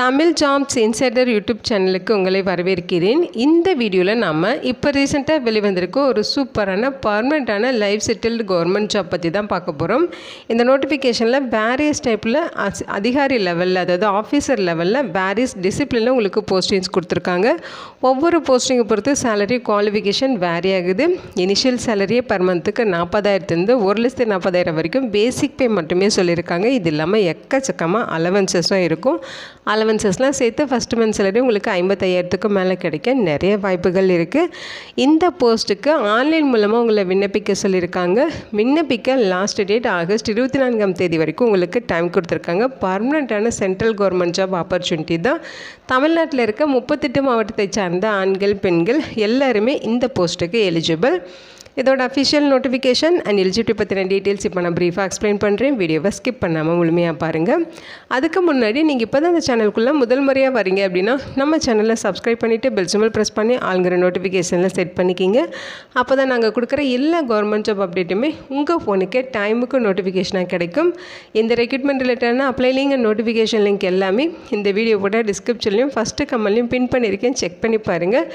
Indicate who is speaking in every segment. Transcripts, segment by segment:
Speaker 1: Tamil jobs insider YouTube சேனலுக்கு உங்களை வரவேற்கிறேன். இந்த வீடியோவில் நம்ம இப்போ ரீசெண்டாக வெளிவந்திருக்க ஒரு சூப்பரான பர்மனெண்ட்டான லைஃப் செட்டில்டு கவர்மெண்ட் ஜாப் பற்றி தான் பார்க்க போகிறோம். இந்த நோட்டிஃபிகேஷனில் வேரியஸ் டைப்பில் அதிகாரி லெவலில், அதாவது ஆஃபீஸர் லெவலில் வேரியஸ் டிசிப்ளினில் உங்களுக்கு போஸ்டிங்ஸ் கொடுத்துருக்காங்க. ஒவ்வொரு போஸ்டிங்கை பொறுத்து சேலரி குவாலிஃபிகேஷன் வேரி ஆகுது. இனிஷியல் சேலரியே பர் மந்த்துக்கு 40,000 1,40,000 வரைக்கும் பேசிக் பே மட்டுமே சொல்லியிருக்காங்க. இது இல்லாமல் எக்கச்சக்கமாக அலவன்சஸும் இருக்கும். அலவன்சஸ்லாம் சேர்த்து ஃபஸ்ட்டு மந்த் சேலரி உங்களுக்கு 55,000க்கு மேலே கிடைக்க நிறைய வாய்ப்புகள் இருக்குது. இந்த போஸ்ட்டுக்கு ஆன்லைன் மூலமாக உங்களை விண்ணப்பிக்க சொல்லியிருக்காங்க. விண்ணப்பிக்க லாஸ்ட் டேட் ஆகஸ்ட் 24 வரைக்கும் உங்களுக்கு டைம் கொடுத்துருக்காங்க. பர்மனெண்ட்டான சென்ட்ரல் கவர்மெண்ட் ஜாப் ஆப்பர்ச்சுனிட்டி தான். தமிழ்நாட்டில் இருக்க 38 மாவட்டத்தை சார்ந்த ஆண்கள் பெண்கள் எல்லாருமே இந்த போஸ்ட்டுக்கு எலிஜிபிள். இதோட அஃபிஷியல் நோட்டிஃபிகேஷன் அண்ட் எலிஜிபிலிட்டி பற்றின டீட்டெயில்ஸ் இப்போ நான் ப்ரீஃபாக எக்ஸ்பிளைன் பண்ணுறேன். வீடியோவை ஸ்கிப் பண்ணாமல் முழுமையாக பாருங்கள். அதுக்கு முன்னாடி நீங்கள் இப்போ தான் அந்த சேனலுக்குள்ளே முதல் முறையாக வரீங்க அப்படின்னா நம்ம சேனலை சப்ஸ்கிரைப் பண்ணிவிட்டு பெல் சிம்பல் ப்ரெஸ் பண்ணி ஆளுங்கிற நோட்டிஃபிகேஷனில் செட் பண்ணிக்கிங்க. அப்போ தான் நாங்கள் கொடுக்குற எல்லா கவர்மெண்ட் ஜாப் அப்டேட்டுமே உங்கள் ஃபோனுக்கே டைமுக்கு நோட்டிஃபிகேஷனாக கிடைக்கும். இந்த ரெக்ரூட்மெண்ட் ரிலேட்டடான apply link and notification link எல்லாமே இந்த வீடியோ கூட டிஸ்கிரிப்ஷன்லையும் ஃபஸ்ட்டு கமெண்ட்லையும் பின் பண்ணியிருக்கேன். செக் பண்ணி பாருங்கள்.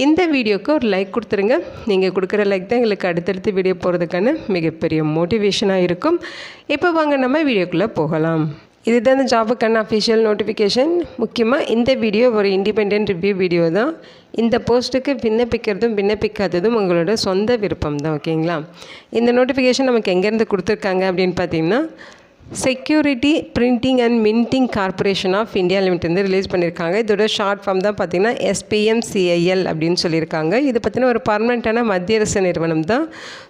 Speaker 1: இந்த வீடியோவுக்கு ஒரு லைக் கொடுத்துருங்க. நீங்கள் கொடுக்குற லைக் தான் அடுத்தடுத்து வீடியோ போகிறதுக்கான மிகப்பெரிய மோட்டிவேஷனாக இருக்கும். இப்போ வாங்க நம்ம வீடியோக்குள்ளே போகலாம். இதுதான் இந்த ஜாபுக்கான அஃபிஷியல் நோட்டிஃபிகேஷன். முக்கியமாக இந்த வீடியோ ஒரு இண்டிபெண்டன்ட் ரிவ்யூ வீடியோ தான். இந்த போஸ்ட்டுக்கு விண்ணப்பிக்கிறதும் விண்ணப்பிக்காததும் உங்களோட சொந்த விருப்பம் தான். ஓகேங்களா? இந்த நோட்டிஃபிகேஷன் நமக்கு எங்கேருந்து கொடுத்துருக்காங்க அப்படின்னு பார்த்தீங்கன்னா, security printing and minting corporation of India limited release பண்ணியிருக்காங்க. இதோட ஷார்ட் ஃபார்ம் தான் பார்த்திங்கன்னா SPMCIL அப்படின்னு சொல்லியிருக்காங்க. இது பற்றின ஒரு பர்மனெண்ட்டான மத்திய அரசு நிறுவனம் தான்.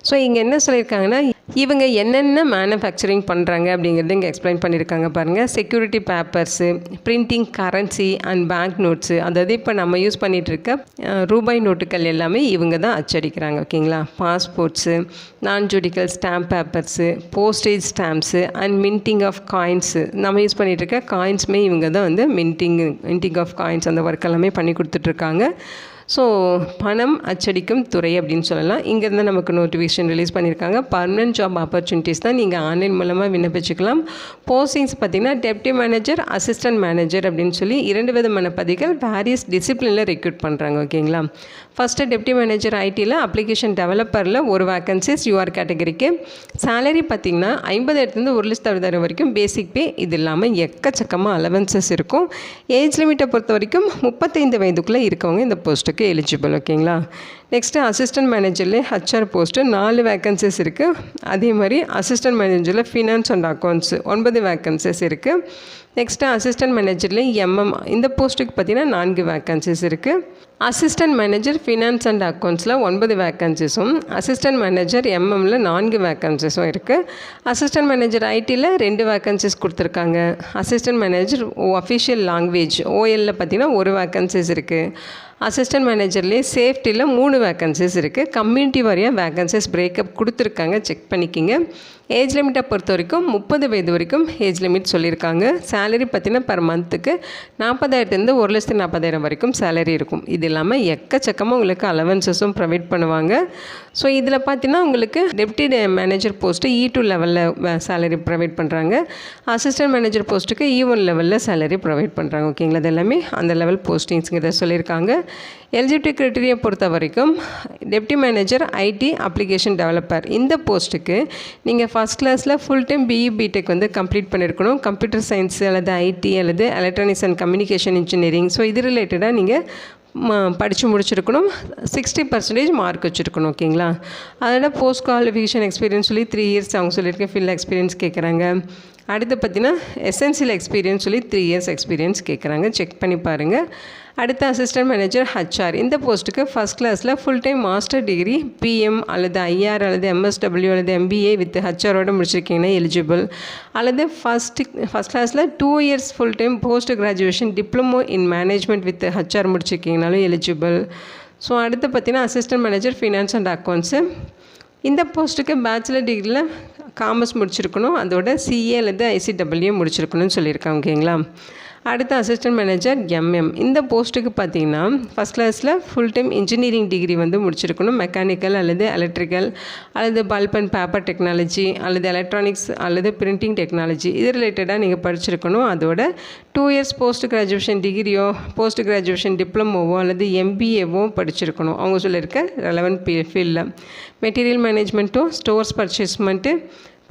Speaker 1: ஸோ இங்கே என்ன சொல்லியிருக்காங்கன்னா, இவங்க என்னென்ன மேனுஃபேக்சரிங் பண்ணுறாங்க அப்படிங்கிறது இங்கே எக்ஸ்பிளைன் பண்ணியிருக்காங்க பாருங்கள். Security papers, printing currency and bank notes, அதாவது இப்போ நம்ம யூஸ் பண்ணிகிட்ருக்க ரூபாய் நோட்டுகள் எல்லாமே இவங்க தான் அச்சடிக்கிறாங்க. ஓகேங்களா? Passports, non judicial stamp papers, postage stamps and minting of coins, நம்ம யூஸ் பண்ணிகிட்ருக்க காயின்ஸுமே இவங்க தான் வந்து மின்டிங் ஆஃப் காயின்ஸ் அந்த ஒர்க் எல்லாமே பண்ணி கொடுத்துட்ருக்காங்க. ஸோ பணம் அச்சடிக்கும் துறை அப்படின்னு சொல்லலாம். இங்கேருந்து நமக்கு நோட்டிஃபிகேஷன் ரிலீஸ் பண்ணியிருக்காங்க. பர்மனெண்ட் ஜாப் ஆப்பர்ச்சுனிட்டிஸ் தான். நீங்கள் ஆன்லைன் மூலமாக விண்ணப்பிச்சுக்கலாம். போஸ்டிங்ஸ் பார்த்திங்கன்னா டெப்டி மேனேஜர், அசிஸ்டன்ட் மேனேஜர் அப்படின்னு சொல்லி 2 விதமான பதவிகள் வேரியஸ் டிசிப்ளினில் ரெக்ரூட் பண்ணுறாங்க. ஓகேங்களா? ஃபஸ்ட்டு டெப்டி மேனேஜர் ஐடியில், அப்ளிகேஷன் டெவலப்பரில் ஒரு வேக்கன்சிஸ் UR கேட்டகரிக்கு. சேலரி பார்த்திங்கன்னா 50,000 1,60,000 வரைக்கும் பேசிக் பே. இது இல்லாமல் எக்கச்சக்கமாக அலவன்சஸ் இருக்கும். ஏஜ் லிமிட்டை பொறுத்த வரைக்கும் 35 வயதுக்குள்ளே இருக்கவங்க இந்த போஸ்ட்டுக்கு எலிஜிபிள். ஓகேங்களா? நெக்ஸ்ட்டு அசிஸ்டன்ட் மேனேஜர்லேயே HR போஸ்ட்டு 4 வேக்கன்சிஸ் இருக்குது. அதே மாதிரி அசிஸ்டன்ட் மேனேஜரில் ஃபினான்ஸ் அண்ட் அக்கௌண்ட்ஸு 9 வேக்கன்சிஸ் இருக்குது. நெக்ஸ்ட்டு அசிஸ்டன்ட் மேனேஜர்லேயே இந்த போஸ்ட்டுக்கு பார்த்திங்கன்னா 4 வேக்கன்சிஸ் இருக்குது. அசிஸ்டன்ட் மேனேஜர் ஃபினான்ஸ் அண்ட் அக்கௌண்ட்ஸில் 9 வேக்கன்சிஸும், அசிஸ்டன்ட் மேனேஜர் MMல 4 வேக்கன்சிஸும் இருக்குது. அசிஸ்டன்ட் மேனேஜர் ஐடியில் 2 வேக்கன்சிஸ் கொடுத்துருக்காங்க. அசிஸ்டன்ட் மேனேஜர் அஃபிஷியல் லாங்குவேஜ் OLல பார்த்திங்கன்னா 1 வேக்கன்சிஸ் இருக்குது. அசிஸ்டன்ட் மேனேஜர்லேயே சேஃப்டியில் 3 வேக்கன்சிஸ் இருக்குது. கம்யூனிட்டி வாரியாக வேக்கன்சிஸ் பிரேக்கப் கொடுத்துருக்காங்க. செக் பண்ணிக்கிங்க. ஏஜ் லிமிட்டை பொறுத்த வரைக்கும் 30 வயது வரைக்கும் ஏஜ் லிமிட் சொல்லியிருக்காங்க. சேலரி பார்த்திங்கன்னா பர் மந்த்துக்கு 40,000 1,40,000 வரைக்கும் சேலரி இருக்கும். இது இல்லாமல் எக்கச்சக்கமாக உங்களுக்கு அலவன்சஸும் ப்ரொவைட் பண்ணுவாங்க. ஸோ இதில் பார்த்தீங்கன்னா உங்களுக்கு டெப்டி மேனேஜர் போஸ்ட்டு E2 லெவலில் சேலரி ப்ரொவைட் பண்ணுறாங்க. அசிஸ்டன்ட் மேனேஜர் போஸ்ட்டுக்கு E1 லெவலில் சேலரி ப்ரொவைட் பண்ணுறாங்க. ஓகேங்களா? இது எல்லாமே அந்த லெவல் போஸ்டிங்ஸுங்கிறத சொல்லியிருக்காங்க. எலிஜிபிலிட்டி க்ரைட்டீரியா பொறுத்த வரைக்கும் deputy manager IT application developer இந்த போஸ்ட்டுக்கு நீங்கள் ஃபஸ்ட் கிளாஸில் ஃபுல் டைம் BE BTech வந்து கம்ப்ளீட் பண்ணியிருக்கணும். கம்ப்யூட்டர் சயின்ஸ் அல்லது IT அல்லது electronics and communication engineering, so இது ரிலேட்டடாக நீங்கள் படித்து முடிச்சிருக்கணும். 60% மார்க் வச்சுருக்கணும். ஓகேங்களா? அதோட போஸ்ட் குவாலிஃபிகேஷன் எக்ஸ்பீரியன்ஸ் சொல்லி 3 இயர்ஸ் அவங்க சொல்லியிருக்கேன். ஃபீல்ட் எக்ஸ்பீரியன்ஸ் கேட்குறாங்க. அடுத்து பார்த்திங்கன்னா எசென்சியல் எக்ஸ்பீரியன்ஸ் சொல்லி 3 இயர்ஸ் எக்ஸ்பீரியன்ஸ் கேட்குறாங்க. செக் பண்ணி பாருங்கள். அடுத்த அசிஸ்டன்ட் மேனேஜர் HR இந்த போஸ்ட்டுக்கு ஃபஸ்ட் கிளாஸில் full time master degree PM அல்லது IR அல்லது MSW அல்லது MBA வித் HRோட முடிச்சிருக்கீங்கன்னா எலிஜிபிள். அல்லது ஃபஸ்ட் கிளாஸில் 2 years full time post graduation diploma in management with HR முடிச்சிருக்கீங்கனாலும் எலிஜிபிள். ஸோ அடுத்து பார்த்திங்கன்னா assistant manager finance and accounts இந்த போஸ்ட்டுக்கு பேச்சுலர் டிகிரியில் காமர்ஸ் முடிச்சிருக்கணும். அதோட CA அல்லது ICW முடிச்சிருக்கணும்னு சொல்லியிருக்காங்க. ஓகேங்களா? அடுத்து அசிஸ்டன்ட் மேனேஜர் எம்எம். இந்த போஸ்ட்டுக்கு பார்த்தீங்கன்னா ஃபஸ்ட் கிளாஸில் ஃபுல் டைம் இன்ஜினியரிங் டிகிரி வந்து முடிச்சிருக்கணும். மெக்கானிக்கல் அல்லது எலக்ட்ரிக்கல் அல்லது பல்ப் அண்ட் பேப்பர் டெக்னாலஜி அல்லது எலக்ட்ரானிக்ஸ் அல்லது பிரிண்டிங் டெக்னாலஜி இது ரிலேட்டடாக நீங்கள் படிச்சிருக்கணும். அதோட 2 இயர்ஸ் போஸ்ட் கிராஜுவேஷன் டிகிரியோ போஸ்ட் கிராஜுவேஷன் டிப்ளமோவோ அல்லது எம்பிஏவோ படிச்சிருக்கணும் அவங்க சொல்லியிருக்க ரெலவெண்ட் ஃபீல்டில். மெட்டீரியல் மேனேஜ்மெண்ட்டும் stores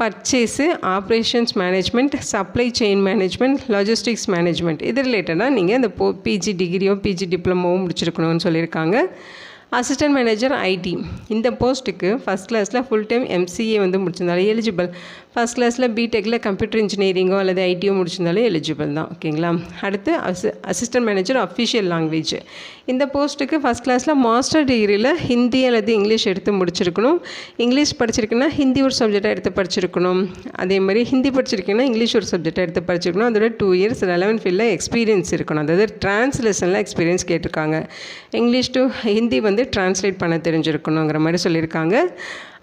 Speaker 1: purchase operations management supply chain management logistics management இது ரிலேட்டடாக நீங்கள் இந்த பிஜி டிகிரியோ பிஜி டிப்ளமோவோ முடிச்சிருக்கணும்னு சொல்லியிருக்காங்க. Assistant manager ID. இந்த போஸ்ட்டுக்கு ஃபஸ்ட் கிளாஸில் ஃபுல் டைம் எம்சிஏ வந்து முடிச்சிருந்தாலும் எலிஜிபிள். ஃபஸ்ட் கிளாஸில் பிடெக்கில் கம்ப்யூட்டர் இன்ஜினியரிங்கோ அல்லது ஐடியோ முடிச்சிருந்தாலும் எலிஜிபிள் தான். ஓகேங்களா. அடுத்து அசிஸ்டன்ட் மேனேஜர் அஃபிஷியல் லாங்குவேஜ். இந்த போஸ்ட்டுக்கு ஃபஸ்ட் கிளாஸில் மாஸ்டர் டிகிரியில் ஹிந்தி அல்லது இங்கிலீஷ் எடுத்து முடிச்சிருக்கணும். இங்கிலீஷ் படிச்சிருக்குன்னா ஹிந்தி ஒரு சப்ஜெக்டாக எடுத்து படிச்சிருக்கணும். அதே மாதிரி ஹிந்தி படிச்சிருக்கீங்கன்னா இங்கிலீஷ் ஒரு சப்ஜெக்டாக எடுத்து படிச்சிருக்கணும். அதோட 2 இயர்ஸ் ரெலவெண்ட் ஃபீல்டில் எக்ஸ்பீரியன்ஸ் இருக்கணும். அதாவது டிரான்ஸ்லேஷனில் எக்ஸ்பீரியன்ஸ் கேட்டிருக்காங்க. இங்கிலீஷ் டு ஹிந்தி வந்து ட்ரான்ஸ்லேட் பண்ண தெரிஞ்சிருக்கணுங்கிற மாதிரி சொல்லியிருக்காங்க.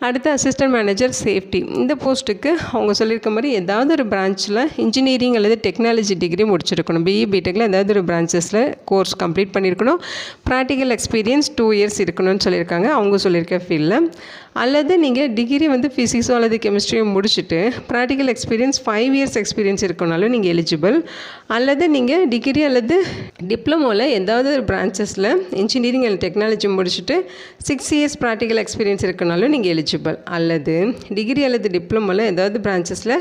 Speaker 1: அடுத்து அசிஸ்டன்ட் மேனேஜர் சேஃப்டி. இந்த போஸ்ட்டுக்கு அவங்க சொல்லியிருக்க மாதிரி ஏதாவது ஒரு பிரான்ச்சில் இன்ஜினியரிங் அல்லது டெக்னாலஜி டிகிரி முடிச்சிருக்கணும். பிஇ பிடெக்கில் ஏதாவது ஒரு பிரான்ச்சஸில் கோர்ஸ் கம்ப்ளீட் பண்ணியிருக்கணும். ப்ராக்டிக்கல் எக்ஸ்பீரியன்ஸ் 2 இயர்ஸ் இருக்கணும்னு சொல்லியிருக்காங்க அவங்க சொல்லியிருக்க ஃபீல்டில். அல்லது நீங்கள் டிகிரி வந்து ஃபிசிக்ஸோ அல்லது கெமிஸ்ட்ரியோ முடிச்சுட்டு ப்ராக்டிக்கல் எக்ஸ்பீரியன்ஸ் 5 இயர்ஸ் எக்ஸ்பீரியன்ஸ் இருக்கனாலும் நீங்கள் எலிஜிபிள். அல்லது நீங்கள் டிகிரி அல்லது டிப்ளமோவில் ஏதாவது ஒரு பிரான்ச்சஸில் இன்ஜினியரிங் அல்லது டெக்னாலஜி முடிச்சுட்டு 6 இயர்ஸ் ப்ராக்டிக்கல் எக்ஸ்பீரியன்ஸ் இருக்கனாலும் நீங்கள் எலிஜிபிள். அல்லது டிகிரி அல்லது டிப்ளமோவில் ஏதாவது பிரான்ச்சஸில்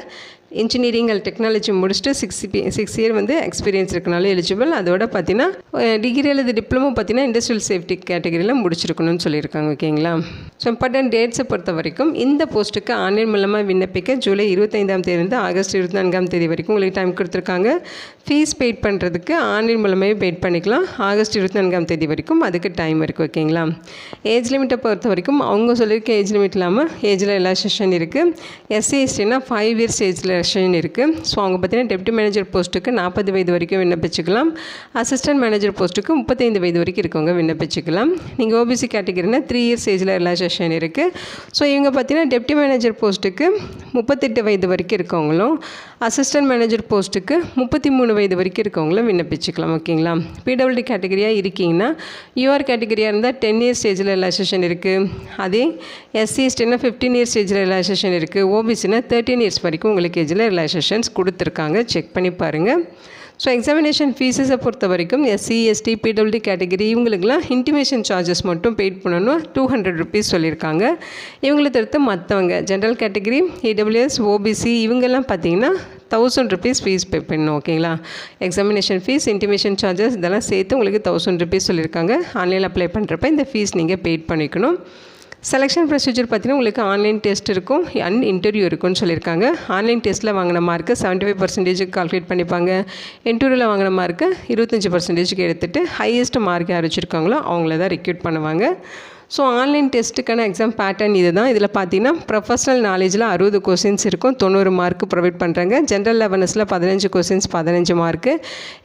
Speaker 1: இன்ஜினியரிங் அல்லது டெக்னாலஜி முடிச்சுட்டு 6 இயர் வந்து எக்ஸ்பீரியன்ஸ் இருக்கனாலும் எலிஜிபிள். அதோட பார்த்தீங்கன்னா டிகிரி அல்லது டிப்ளமோ பார்த்தீங்கன்னா இண்டஸ்ட்ரியல் சேஃப்டி கேட்டகரியில் முடிச்சிருக்கணும்னு சொல்லியிருக்காங்க. ஓகேங்களா. ஸோ இம்பார்ட்டன்ட் டேட்ஸை பொறுத்த வரைக்கும் இந்த போஸ்ட்டுக்கு ஆன்லைன் மூலமாக விண்ணப்பிக்க ஜூலை 25ஆம் தேதியிலிருந்து ஆகஸ்ட் 24ஆம் தேதி வரைக்கும் உங்களுக்கு டைம் கொடுத்துருக்காங்க. ஃபீஸ் பெய்ட் பண்ணுறதுக்கு ஆன்லைன் மூலமாகவே பெய்ட் பண்ணிக்கலாம். ஆகஸ்ட் 24ஆம் தேதி வரைக்கும் அதுக்கு டைம் இருக்குது. ஓகேங்களா. ஏஜ் லிமிட்டை பொறுத்த வரைக்கும் அவங்க சொல்லியிருக்க ஏஜ் லிமிட் இல்லாமல் ஏஜில் ரிலாக்ஸேஷன் இருக்குது. எஸ்சி எஸ்டினா 5 இயர்ஸ் ஏஜில் இருக்குது. ஸோ அவங்க பார்த்தீங்கன்னா டெப்டி மேனேஜர் போஸ்ட்டுக்கு 40 வயது வரைக்கும் விண்ணப்பிச்சுக்கலாம். அசிஸ்டன்ட் மேனேஜர் போஸ்ட்டுக்கு 35 வயது வரைக்கும் இருக்கவங்க விண்ணப்பிச்சுக்கலாம். நீங்கள் ஓபிசி கேட்டகரினா 3 இயர்ஸ் ஏஜில் ரிலாக்ஸேஷன் இருக்குது. ஸோ இவங்க பார்த்தீங்கன்னா டெப்டி மேனேஜர் போஸ்ட்டுக்கு 38 வயது வரைக்கும் இருக்கவங்களும் அசிஸ்டன்ட் மேனேஜர் போஸ்ட்டுக்கு 33 வயது வரைக்கும் இருக்கவங்களும் விண்ணப்பிச்சுக்கலாம். ஓகேங்களா. பிடபிள்யூடி கேட்டகரியாக இருக்கீங்கன்னா யூஆர் கேட்டகரியாக இருந்தால் 10 இயர்ஸ் ஏஜில் ரிலாக்ஸேஷன் இருக்குது. அதே எஸ்சி எஸ்டினா 15 இயர்ஸ் ஏஜில் ரிலாக்ஸேஷன் இருக்குது. ஓபிசினா 13 இயர்ஸ் வரைக்கும் உங்களுக்கு ஏஜில் ரிலாக்ஸேஷன்ஸ் கொடுத்துருக்காங்க. செக் பண்ணி பாருங்கள். ஸோ எக்ஸாமினேஷன் ஃபீஸஸை பொறுத்த வரைக்கும் எஸ்சி எஸ்டி பிடபிள்யூடி கேட்டகரி இவங்களுக்குலாம் இன்டிமேஷன் சார்ஜஸ் மட்டும் பெய்ட் பண்ணணும். 200 ருபீஸ் சொல்லியிருக்காங்க. இவங்களை தவிர்த்து மற்றவங்க ஜென்ரல் கேட்டகரி இடபிள்யூஎஸ் ஓபிசி இவங்கெல்லாம் பார்த்தீங்கன்னா 1000 ருபீஸ் ஃபீஸ் பே பண்ணணும். ஓகேங்களா. எக்ஸாமினேஷன் ஃபீஸ் இன்டிமேஷன் சார்ஜஸ் இதெல்லாம் சேர்த்து உங்களுக்கு 1000 ருபீஸ் சொல்லியிருக்காங்க. ஆன்லைனில் அப்ளை பண்ணுறப்ப இந்த ஃபீஸ் நீங்கள் பெய்ட் பண்ணிக்கணும். செலெக்ஷன் ப்ரொசீஜர் பார்த்தீங்கன்னா உங்களுக்கு ஆன்லைன் டெஸ்ட் இருக்கும் அண்ட் இன்டர்வியூ இருக்குன்னு சொல்லியிருக்காங்க. ஆன்லைன் டெஸ்ட்டில் வாங்கின மார்க்கு 75% கால்குலேட் பண்ணிப்பாங்க. இன்டர்வியூவில் வாங்கின மார்க்கு 25% எடுத்துகிட்டு ஹையஸ்ட் மார்க் யார் வச்சுருக்காங்களோ அவங்கள தான் ரெக்ரூட் பண்ணுவாங்க. ஸோ ஆன்லைன் டெஸ்ட்டுக்கான எக்ஸாம் பேட்டர்ன் இது தான். இதில் பார்த்தீங்கன்னா ப்ரொஃபஷனல் நாலேஜில் 60 கொஸ்டின்ஸ் இருக்கும், 90 மார்க்கு ப்ரொவைட் பண்ணுறாங்க. ஜென்ரல் அவேர்னஸில் 15 கொஸ்டின்ஸ் 15 மார்க்கு.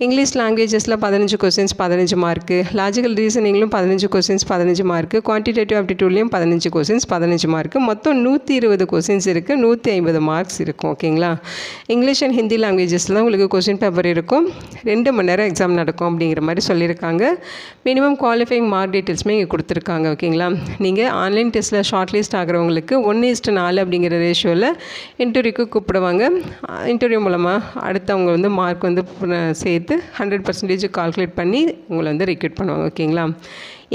Speaker 1: இங்கிலீஷ் லாங்குவேஜஸில் 15 கொஸ்டின்ஸ் 15 மார்க்கு. லாஜிக்கல் ரீசனிங்லும் 15 கொஸ்டின்ஸ் 15 மார்க்கு. குவான்டிடேட்டிவ் ஆப்டிடியூட்லேயும் 15 கொஸ்டின்ஸ் 15 மார்க்கு. மொத்தம் 120 கொஸ்டின்ஸ் இருக்குது, 150 மார்க்ஸ் இருக்கும். ஓகேங்களா. இங்கிலீஷ் அண்ட் ஹிந்தி லாங்குவேஜஸில் உங்களுக்கு கொஸ்டின் பேப்பர் இருக்கும். 2 மணி நேரம் எக்ஸாம் நடக்கும் அப்படிங்கிற மாதிரி சொல்லியிருக்காங்க. மினிமம் குவாலிஃபைங் மார்க் டீட்டெயில்ஸுமே இங்கே கொடுத்துருக்காங்க. ஓகேங்களா. நீங்கள் ஆன்லைன் டெஸ்ட்டில் ஷார்ட் லிஸ்ட் ஆகிறவங்களுக்கு 1:4 அப்படிங்கிற ரேஷியோவில் இன்டர்வியூக்கு கூப்பிடுவாங்க. இன்டர்வியூ மூலமாக அடுத்தவங்க வந்து மார்க் வந்து சேர்த்து 100% கால்குலேட் பண்ணி உங்களை வந்து ரெக்ரூட் பண்ணுவாங்க. ஓகேங்களா.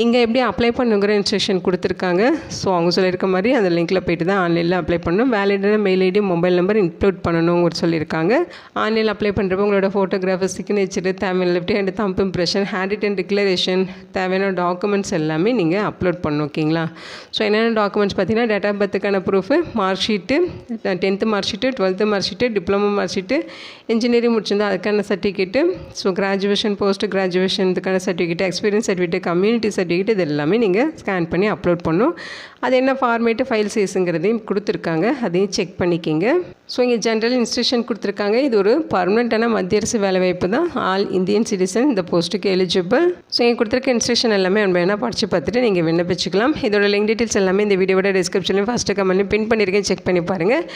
Speaker 1: இங்கே எப்படி அப்ளை பண்ணுங்கிற இன்ஸ்ட்ரக்ஷன் கொடுத்துருக்காங்க. ஸோ அவங்க சொல்லியிருக்க மாதிரி அந்த லிங்க்கில் போய்ட்டு தான் ஆன்லைனில் அப்ளை பண்ணணும். வேலிடான mail ID mobile number include பண்ணணுங்கிற சொல்லியிருக்காங்க. ஆன்லைனில் அப்ளை பண்ணுறப்போ உங்களோட ஃபோட்டோகிராஃபர் சிக்னேச்சர் தேவையான left hand thumb impression hand written declaration தேவையான டாக்குமெண்ட்ஸ் எல்லாமே நீங்கள் அப்லோட் பண்ணணும். ஓகேங்களா. ஸோ என்னென்ன டாக்குமெண்ட்ஸ் பார்த்தீங்கன்னா டேட் ஆஃப் பர்த்துக்கான proof, mark sheet, 10th mark sheet, 12th mark sheet, diploma mark sheet, engineering முடிச்சிருந்தால் அதுக்கான certificate, so graduation post graduation இதுக்கான certificate, experience certificate, community certificate இது எல்லாமே நீங்கள் ஸ்கேன் பண்ணி அப்லோட் பண்ணணும். அது என்ன ஃபார்மேட்டு ஃபைல் சைஸுங்கிறதையும் கொடுத்துருக்காங்க, அதையும் செக் பண்ணிக்கிங்க. ஸோ இங்கே ஜென்ரல் இன்ஸ்ட்ரக்ஷன் கொடுத்துருக்காங்க. இது ஒரு பர்மனெண்ட்டான மத்திய அரசு வேலைவாய்ப்பு தான். ஆல் இந்தியன் சிட்டிசன் இந்த போஸ்ட்டுக்கு எலிஜிபிள். ஸோ இங்கே கொடுத்துருக்க இன்ஸ்ட்ரக்ஷன் எல்லாமே நம்ம வேணால் படித்து பார்த்துட்டு நீங்கள் விண்ணப்பிச்சுக்கலாம். இதோட லிங்க் டீட்டெயில்ஸ் எல்லாமே இந்த வீடியோட டிஸ்கிரிப்ஷன்லையும் ஃபஸ்ட்டு கமெண்ட்லையும் பின் பண்ணியிருக்கேன், செக் பண்ணி பாருங்கள்.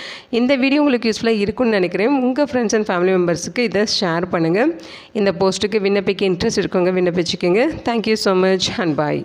Speaker 1: இந்த வீடியோ உங்களுக்கு யூஸ்ஃபுல்லாக இருக்கும்னு நினைக்கிறேன். உங்கள் ஃப்ரெண்ட்ஸ் அண்ட் ஃபேமிலி மெம்பர்ஸுக்கு இதை ஷேர் பண்ணுங்கள். இந்த போஸ்ட்டுக்கு விண்ணப்பிக்க இன்ட்ரெஸ்ட் இருக்கவங்க விண்ணப்பிச்சுக்கோங்க. Thank you so much and bye.